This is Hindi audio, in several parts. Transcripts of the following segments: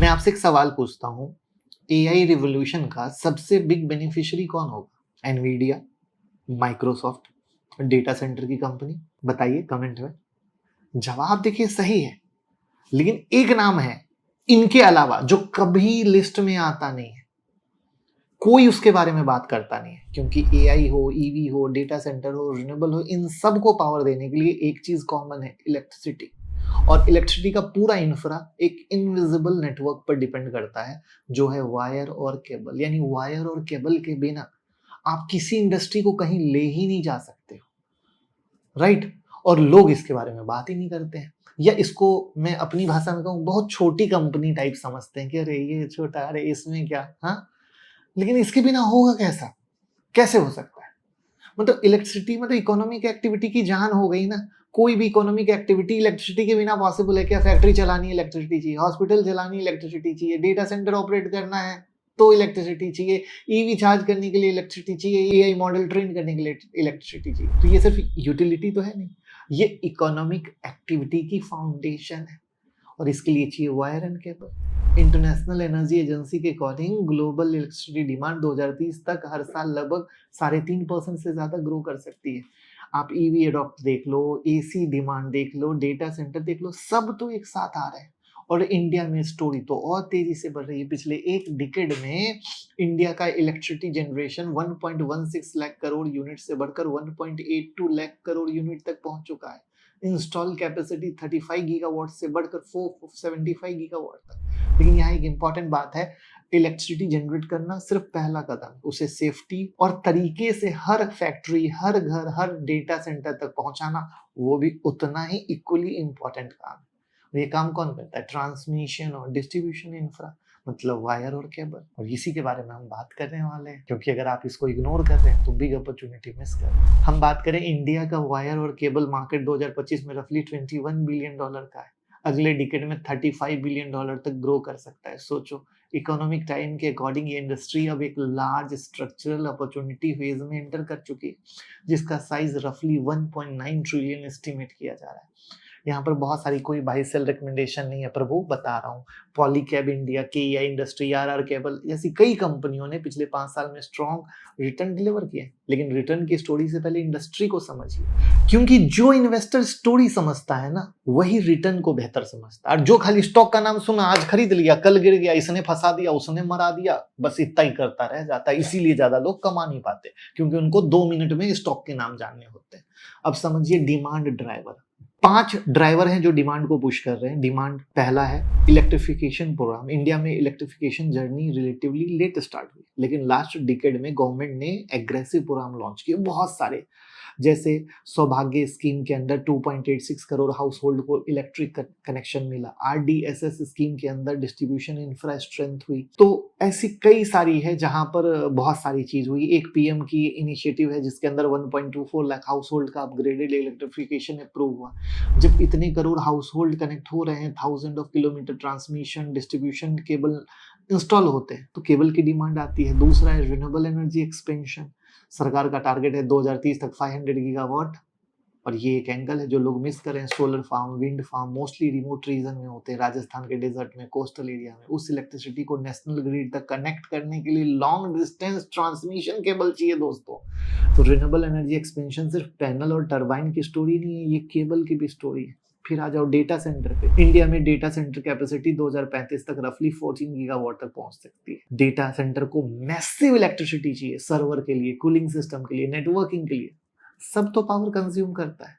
मैं आपसे एक सवाल पूछता हूँ, एआई रिवॉल्यूशन का सबसे बिग बेनिफिशियरी कौन होगा? एनवीडिया, माइक्रोसॉफ्ट, डेटा सेंटर की कंपनी? बताइए कमेंट में। जवाब देखिए सही है, लेकिन एक नाम है इनके अलावा जो कभी लिस्ट में आता नहीं है। कोई उसके बारे में बात करता नहीं है, क्योंकि एआई हो, ईवी हो, डेटा सेंटर हो, रिन्यूएबल हो, इन सबको पावर देने के लिए एक चीज कॉमन है, इलेक्ट्रिसिटी। और इलेक्ट्रिसिटी का पूरा इंफ्रा एक इनविजिबल नेटवर्क पर डिपेंड करता है, जो है वायर और केबल। यानी वायर और केबल के बिना आप किसी इंडस्ट्री को कहीं ले ही नहीं जा सकते हो, राइट? और लोग इसके बारे में बात ही नहीं करते हैं, या इसको मैं अपनी भाषा में कहूँ, बहुत छोटी कंपनी टाइप समझते हैं कि अरे ये छोटा, अरे इसमें क्या, हाँ। लेकिन इसके बिना होगा कैसा, कैसे हो सकता है? मतलब इलेक्ट्रिसिटी मतलब इकोनॉमिक एक्टिविटी की जान हो गई ना। कोई भी इकोनॉमिक एक्टिविटी इलेक्ट्रिसिटी के बिना पॉसिबल है क्या? फैक्ट्री चलानी इलेक्ट्रिसिटी चाहिए, हॉस्पिटल चलानी इलेक्ट्रिसिटी चाहिए, डेटा सेंटर ऑपरेट करना है तो इलेक्ट्रिसिटी चाहिए, ईवी चार्ज करने के लिए इलेक्ट्रिसिटी चाहिए, एआई मॉडल ट्रेन करने के लिए इलेक्ट्रिसिटी चाहिए। तो ये सिर्फ यूटिलिटी तो है नहीं, ये इकोनॉमिक एक्टिविटी की फाउंडेशन है। और इसके लिए चाहिए wire and cable. International energy agency के अकॉर्डिंग ग्लोबल इलेक्ट्रिसिटी डिमांड 2030 तक हर साल लगभग 3.5% से ज्यादा ग्रो कर सकती है। आप ईवी एडॉप्ट देख लो, एसी डिमांड देख लो, डेटा सेंटर देख लो, सब तो एक साथ आ रहे हैं। और इंडिया में स्टोरी तो और तेजी से बढ़ रही है। पिछले एक डिकेड में इंडिया का electricity generation 1.16 lakh crore unit से बढ़कर 1.82 लाख करोड़ यूनिट तक पहुंच चुका है। इंस्टॉल कैपेसिटी 35 गीगावाट से बढ़कर 475 गीगावाट तक। लेकिन यहाँ एक इंपॉर्टेंट बात है, इलेक्ट्रिसिटी जनरेट करना सिर्फ पहला कदम, उसे सेफ्टी और तरीके से हर फैक्ट्री, हर घर, हर डेटा सेंटर तक पहुंचाना, वो भी उतना ही इक्वली इंपॉर्टेंट काम है। ये काम कौन करता है? ट्रांसमिशन और डिस्ट्रीब्यूशन इंफ्रा, मतलब वायर और केबल। और इसी के बारे में हम बात करने वाले हैं, क्योंकि अगर आप इसको इग्नोर कर रहे हैं तो बिग अपॉर्चुनिटी मिस कर रहे हैं। हम बात करें इंडिया का वायर और केबल मार्केट 2025 में रफली $21 बिलियन का है। अगले डिकेड में $35 बिलियन तक ग्रो कर सकता है। सोचो, इकोनॉमिक टाइम के अकॉर्डिंग ये इंडस्ट्री अब एक लार्ज स्ट्रक्चरल अपॉर्चुनिटी फेज में एंटर कर चुकी है, जिसका साइज रफली 1.9 ट्रिलियन एस्टिमेट किया जा रहा है। यहाँ पर बहुत सारी कोई बाई सेल रिकमेंडेशन नहीं है प्रभु, बता रहा हूँ। Polycab India, KEI industry, RR cable जैसी कई कंपनियों ने पिछले 5 साल में स्ट्रॉन्ग रिटर्न डिलीवर किए। लेकिन रिटर्न की स्टोरी से पहले इंडस्ट्री को समझिए, क्योंकि जो इन्वेस्टर स्टोरी समझता है ना, वही रिटर्न को बेहतर समझता है। और जो खाली स्टॉक का नाम सुना, आज खरीद लिया, कल गिर गया, इसने फंसा दिया, उसने मरा दिया, बस इतना ही करता रह जाता है। इसीलिए ज्यादा लोग कमा नहीं पाते, क्योंकि उनको 2 मिनट में स्टॉक के नाम जानने होते हैं। अब समझिए डिमांड ड्राइवर। 5 ड्राइवर हैं जो डिमांड को पुश कर रहे हैं। डिमांड पहला है इलेक्ट्रिफिकेशन प्रोग्राम। इंडिया में electrification journey relatively let start हुई, लेकिन लास्ट डिकेड में गवर्नमेंट ने एग्रेसिव प्रोग्राम लॉन्च किए बहुत सारे। जैसे सौभाग्य स्कीम के अंदर 2.86 करोड़ हाउस होल्ड को इलेक्ट्रिक कनेक्शन मिला। आरडीएसएस स्कीम के अंदर डिस्ट्रीब्यूशन इंफ्रा स्ट्रेंथ हुई। तो ऐसी कई सारी है जहां पर बहुत सारी चीज हुई। एक पीएम की इनिशिएटिव है जिसके अंदर 1.24 लाख हाउस होल्ड का अपग्रेडेड इलेक्ट्रिफिकेशन अप्रूव हुआ। जब इतने करोड़ हाउस होल्ड कनेक्ट हो रहे हैं, thousand of kilometre transmission distribution cable install होते हैं, तो केबल की डिमांड आती है। दूसरा है रिन्यूएबल एनर्जी एक्सपेंशन। सरकार का टारगेट है 2030 तक 500 गीगावाट। और ये एक एंगल है जो लोग मिस कर रहे हैं। Solar farm, wind farm mostly remote region में होते हैं, राजस्थान के डेजर्ट में, कोस्टल एरिया में। उस इलेक्ट्रिसिटी को नेशनल ग्रिड तक कनेक्ट करने के लिए लॉन्ग डिस्टेंस ट्रांसमिशन केबल चाहिए दोस्तों। तो रिन्यूएबल एनर्जी एक्सपेंशन सिर्फ पैनल और टरबाइन की स्टोरी नहीं है, ये केबल की भी स्टोरी है। फिर आ जाओ डेटा सेंटर पे। इंडिया में डेटा सेंटर कैपेसिटी 2035 तक रफली 14 गीगावाट तक पहुंच सकती है। डेटा सेंटर को मैसिव इलेक्ट्रिसिटी चाहिए, सर्वर के लिए, कूलिंग सिस्टम के लिए, नेटवर्किंग के लिए, सब तो पावर कंज्यूम करता है।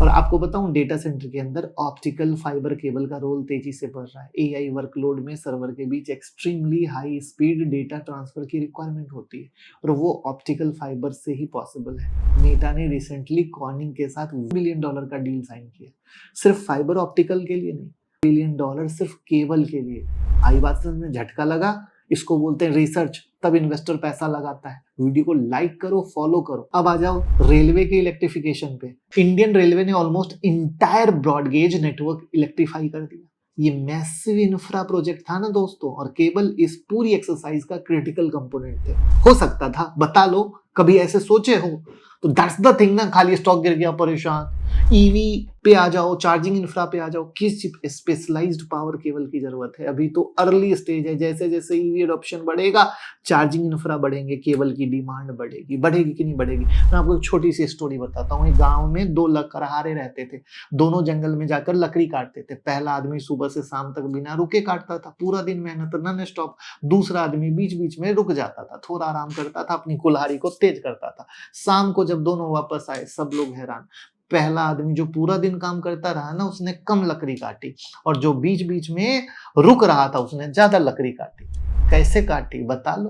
और आपको बताऊं, डेटा सेंटर के अंदर ऑप्टिकल फाइबर केबल का रोल तेजी से बढ़ रहा है। एआई वर्कलोड में सर्वर के बीच extremely high speed data transfer की रिक्वायरमेंट होती है, और वो ऑप्टिकल फाइबर से ही पॉसिबल है। मेटा ने रिसेंटली कॉर्निंग के साथ $1 बिलियन का डील साइन किया, सिर्फ फाइबर ऑप्टिकल के लिए नहीं, $1 बिलियन सिर्फ केबल के लिए। आई बात समझ में? झटका लगा, इसको बोलते हैं रिसर्च। तब इन्वेस्टर पैसा लगाता है। वीडियो को लाइक करो, फॉलो करो। अब आ जाओ रेलवे के इलेक्ट्रिफिकेशन पे। इंडियन रेलवे ने almost entire broad gauge network electrify कर दिया। ये मैसिव इंफ्रा प्रोजेक्ट था ना दोस्तों, और केबल इस पूरी एक्सरसाइज का क्रिटिकल कंपोनेंट थे। हो सकता था, बता लो, कभी ऐसे सोचे हो? तो दैट्स द थिंग ना, खाली स्टॉक गिर गया परेशान। ईवी पे आ जाओ, चार्जिंग इंफ्रा पे आ जाओ, किस स्पेशलाइज्ड पावर केबल की जरूरत है? अभी तो अर्ली स्टेज है, जैसे जैसे ईवी एडॉप्शन बढ़ेगा, चार्जिंग इंफ्रा बढ़ेंगे, केबल की डिमांड बढ़ेगी। बढ़ेगी कि नहीं बढ़ेगी? मैं आपको एक छोटी सी स्टोरी बताता हूँ। एक गांव में दो लकड़हारे रहते थे, दोनों जंगल में जाकर लकड़ी काटते थे। पहला आदमी सुबह से शाम तक बिना रुके काटता था, पूरा दिन मेहनत नॉन स्टॉप। दूसरा आदमी बीच बीच में रुक जाता था, थोड़ा आराम करता था, अपनी कुल्हाड़ी को तेज करता था। शाम को जब दोनों वापस आए, सब लोग हैरान। पहला आदमी जो पूरा दिन काम करता रहा ना, उसने कम लकड़ी काटी, और जो बीच बीच में रुक रहा था उसने ज्यादा लकड़ी काटी। कैसे काटी बता लो?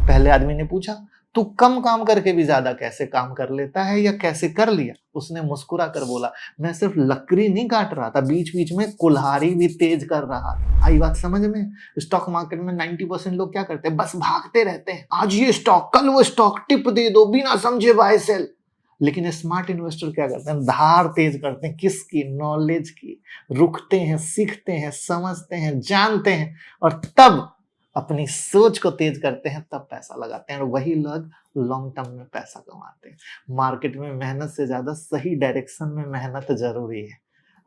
पहले आदमी ने पूछा, तू कम काम करके भी ज्यादा कैसे काम कर लेता है, या कैसे कर लिया? उसने मुस्कुरा कर बोला, मैं सिर्फ लकड़ी नहीं काट रहा था, बीच बीच में कुल्हाड़ी भी तेज कर रहा था। आई बात समझ में? स्टॉक मार्केट में 90% लोग क्या करते हैं? बस भागते रहते हैं, आज ये स्टॉक, कल वो स्टॉक, टिप दे दो, बिना समझे बाय सेल। लेकिन स्मार्ट इन्वेस्टर क्या करते हैं? धार तेज करते हैं। किसकी? नॉलेज की। रुकते हैं, सीखते हैं, समझते हैं, जानते हैं, और तब अपनी सोच को तेज करते हैं, तब पैसा लगाते हैं, और वही लोग लॉन्ग टर्म में पैसा कमाते हैं। मार्केट में मेहनत से ज्यादा सही डायरेक्शन में मेहनत जरूरी है।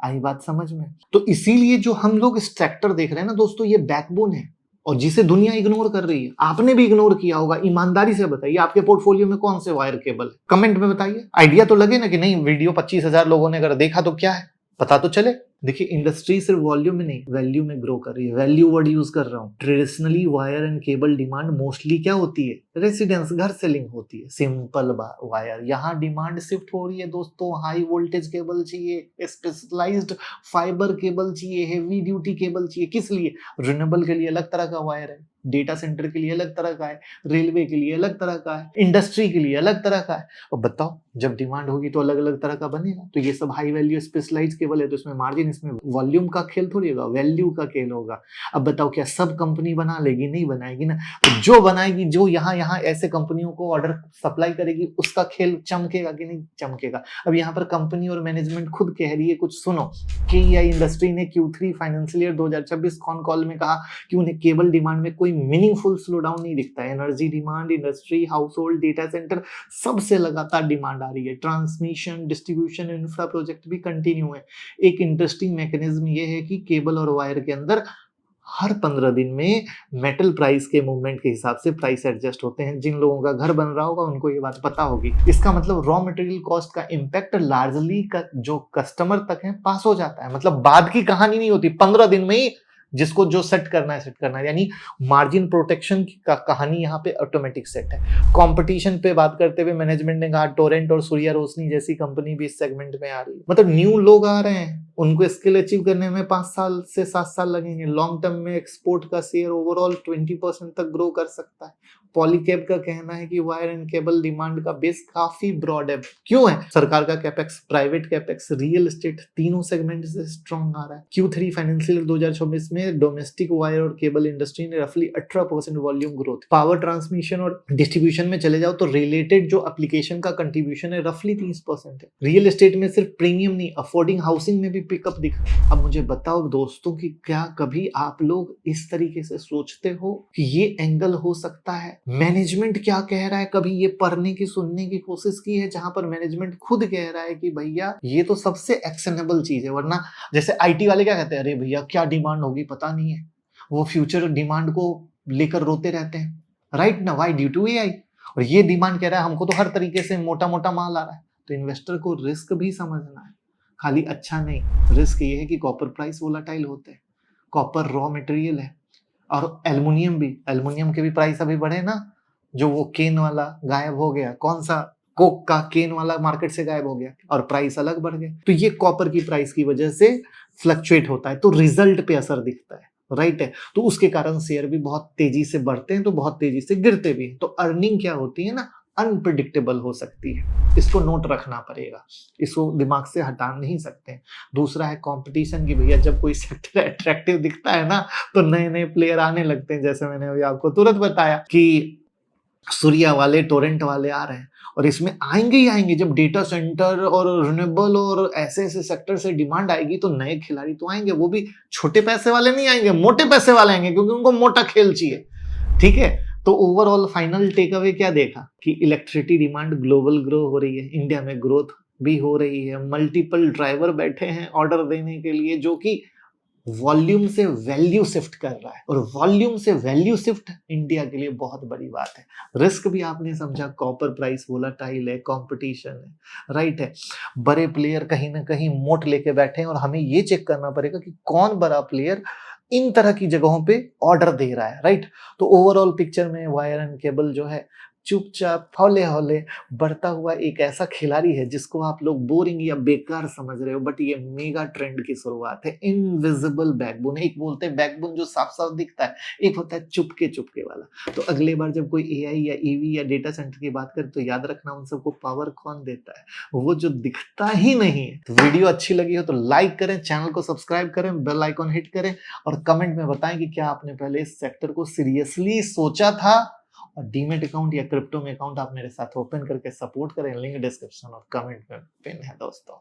आई बात समझ में? तो इसीलिए जो हम लोग इस ट्रैक्टर देख रहे हैं ना दोस्तों, ये बैकबोन है, और जिसे दुनिया इग्नोर कर रही है। आपने भी इग्नोर किया होगा। ईमानदारी से बताइए, आपके पोर्टफोलियो में कौन से वायर केबल है? कमेंट में बताइए। आइडिया तो लगे ना कि नहीं, वीडियो 25,000 लोगों ने अगर देखा तो क्या है, पता तो चले। देखिए, इंडस्ट्री सिर्फ वॉल्यूम में नहीं, वैल्यू में ग्रो कर रही है। वैल्यू वर्ड यूज कर रहा हूँ। Traditionally wire and cable demand mostly क्या होती है? रेसिडेंस, घर से लिंक होती है। Simple wire. यहाँ डिमांड शिफ्ट हो रही है दोस्तों, हाई वोल्टेज केबल चाहिए, स्पेशलाइज्ड फाइबर केबल चाहिए, हेवी ड्यूटी केबल चाहिए। किस लिए? रिन्यूएबल के लिए अलग तरह का वायर है, डेटा सेंटर के लिए अलग तरह का है, रेलवे के लिए अलग तरह का है, इंडस्ट्री के लिए अलग तरह का है। और बताओ, जब डिमांड होगी तो अलग अलग तरह का बनेगा। तो ये सब हाई वैल्यू स्पेशलाइज्ड केबल है, तो इसमें मार्जिन, इसमें वॉल्यूम का खेल थोड़ी होगा, वैल्यू का खेल होगा। अब बताओ, क्या सब कंपनी बना लेगी? नहीं बनाएगी ना। तो जो बनाएगी, जो यहाँ यहाँ ऐसे कंपनियों को ऑर्डर सप्लाई करेगी, उसका खेल चमकेगा कि नहीं चमकेगा? अब यहाँ पर कंपनी और मैनेजमेंट खुद कह रही है, कुछ सुनो। KEI इंडस्ट्री ने Q3 financial year 2026 con call में कहा कि उन्हें केबल डिमांड में कोई मीनिंगफुल स्लो डाउन नहीं दिखता है। Energy demand, industry, house hold, data centre, सबसे लगातार डिमांड आ रही है। ट्रांसमिशन, डिस्ट्रीब्यूशन, इंफ्रा प्रोजेक्ट भी कंटिन्यू है। एक इंटरेस्टिंग मैकेनिज्म ये है कि केबल और वायर के अंदर हर 15 दिन में मेटल प्राइस के मूवमेंट के हिसाब से प्राइस एडजस्ट होते हैं। जिन लोगों का घर बन रहा होगा उनको ये बात पता होगी। इसका मतलब रॉ मटेरियल कॉस्ट का इम्पैक्ट लार्जली जो कस्टमर तक है पास हो जाता है। मतलब बाद की कहानी नहीं होती, 15 दिन में ही जिसको जो सेट करना है सेट करना है। यानी मार्जिन प्रोटेक्शन का कहानी यहाँ पे ऑटोमेटिक सेट है। कंपटीशन पे बात करते हुए मैनेजमेंट ने कहा टोरेंट और सूर्या रोशनी जैसी कंपनी भी इस सेगमेंट में आ रही है। मतलब न्यू लोग आ रहे हैं, उनको स्किल अचीव करने में 5 साल से 7 साल लगेंगे। लॉन्ग टर्म में एक्सपोर्ट का शेयर ओवरऑल 20% तक ग्रो कर सकता है। पॉलीकैब का कहना है कि वायर एंड केबल डिमांड का बेस काफी ब्रॉड है। क्यों है? सरकार का capex, private capex, real estate, तीनों सेगमेंट से स्ट्रॉन्ग आ रहा है। Q3 फाइनेंशियल 2024 में डोमेस्टिक वायर और केबल इंडस्ट्री ने रफली 18% वॉल्यूम ग्रोथ। पावर ट्रांसमिशन और डिस्ट्रीब्यूशन में चले जाओ तो रिलेटेड जो एप्लीकेशन का कंट्रीब्यूशन है रफली 30% है। रियल एस्टेट में सिर्फ प्रीमियम नहीं, अफोर्डिंग हाउसिंग में भी पिकअप दिख रहा है। अब मुझे बताओ दोस्तों कि क्या कभी आप लोग इस तरीके से सोचते हो कि ये एंगल हो सकता है? मैनेजमेंट क्या कह रहा है? कभी ये पढ़ने की सुनने की कोशिश की है जहां पर मैनेजमेंट खुद कह रहा है कि भैया ये तो सबसे एक्शनेबल चीज है। वरना जैसे आईटी वाले क्या कहते हैं, अरे भैया क्या डिमांड होगी पता नहीं है, वो फ्यूचर डिमांड को लेकर रोते रहते हैं, राइट ना? वाई? Due to AI. और ये डिमांड कह रहा है हमको तो हर तरीके से मोटा मोटा माल आ रहा है। तो इन्वेस्टर को रिस्क भी समझना है, खाली अच्छा नहीं। रिस्क ये है कि कॉपर प्राइस वोलाटाइल होते हैं, कॉपर रॉ मटेरियल है, और एल्युमिनियम भी, एल्युमिनियम के भी प्राइस अभी बढ़े ना। जो वो केन वाला गायब हो गया, कौन सा कोक का केन वाला मार्केट से गायब हो गया और प्राइस अलग बढ़ गए। तो ये कॉपर की प्राइस की वजह से फ्लक्चुएट होता है, तो रिजल्ट पे असर दिखता है, राइट है। तो उसके कारण शेयर भी बहुत तेजी से बढ़ते हैं तो बहुत तेजी से गिरते भी हैं। तो अर्निंग क्या होती है ना, अनप्रिडिक्टेबल हो सकती है। इसको नोट रखना पड़ेगा, इसको दिमाग से हटा नहीं सकते। दूसरा है कंपटीशन की। भैया जब कोई सेक्टर अट्रैक्टिव दिखता है ना तो नए नए प्लेयर आने लगते हैं। जैसे मैंने अभी आपको तुरंत बताया कि सूर्या वाले, टोरेंट वाले आ रहे हैं, और इसमें आएंगे ही आएंगे। जब डेटा सेंटर और रिन्यूएबल और ऐसे ऐसे सेक्टर से डिमांड आएगी तो नए खिलाड़ी तो आएंगे। वो भी छोटे पैसे वाले नहीं आएंगे, मोटे पैसे वाले आएंगे, क्योंकि उनको मोटा खेल चाहिए, ठीक है। तो ओवरऑल फाइनल टेक अवे क्या देखा कि इलेक्ट्रिसिटी डिमांड ग्लोबल ग्रो हो रही है, इंडिया में ग्रोथ भी हो रही है, मल्टीपल ड्राइवर बैठे हैं ऑर्डर देने के लिए जो कि वॉल्यूम से वैल्यू शिफ्ट कर रहा है, और वॉल्यूम से वैल्यू शिफ्ट इंडिया के लिए बहुत बड़ी बात है। रिस्क भी आपने समझा, कॉपर प्राइस वोलाटाइल है, कंपटीशन है, राइट है, बड़े प्लेयर कहीं ना कहीं मोट लेके बैठे हैं और हमें ये चेक करना पड़ेगा कि कौन बड़ा प्लेयर इन तरह की जगहों पे ऑर्डर दे रहा है, राइट। तो ओवरऑल पिक्चर में वायर एंड केबल जो है चुपचाप हौले हौले बढ़ता हुआ एक ऐसा खिलाड़ी है जिसको आप लोग बोरिंग या बेकार समझ रहे हो, बट ये मेगा ट्रेंड की शुरुआत है। इनविजिबल बैकबोन, एक बोलते हैं बैकबोन जो साफ साफ दिखता है, एक होता है चुपके चुपके वाला। तो अगले बार जब कोई एआई या ईवी या डेटा सेंटर की बात करे तो याद रखना उन सबको पावर कौन देता है, वो जो दिखता ही नहीं है। तो वीडियो अच्छी लगी हो तो लाइक करें, चैनल को सब्सक्राइब करें, बेल आइकॉन हिट करें और कमेंट में बताएं कि क्या आपने पहले इस सेक्टर को सीरियसली सोचा था। और डीमेट अकाउंट या क्रिप्टो में अकाउंट आप मेरे साथ ओपन करके सपोर्ट करें, लिंक डिस्क्रिप्शन और कमेंट में पिन है दोस्तों।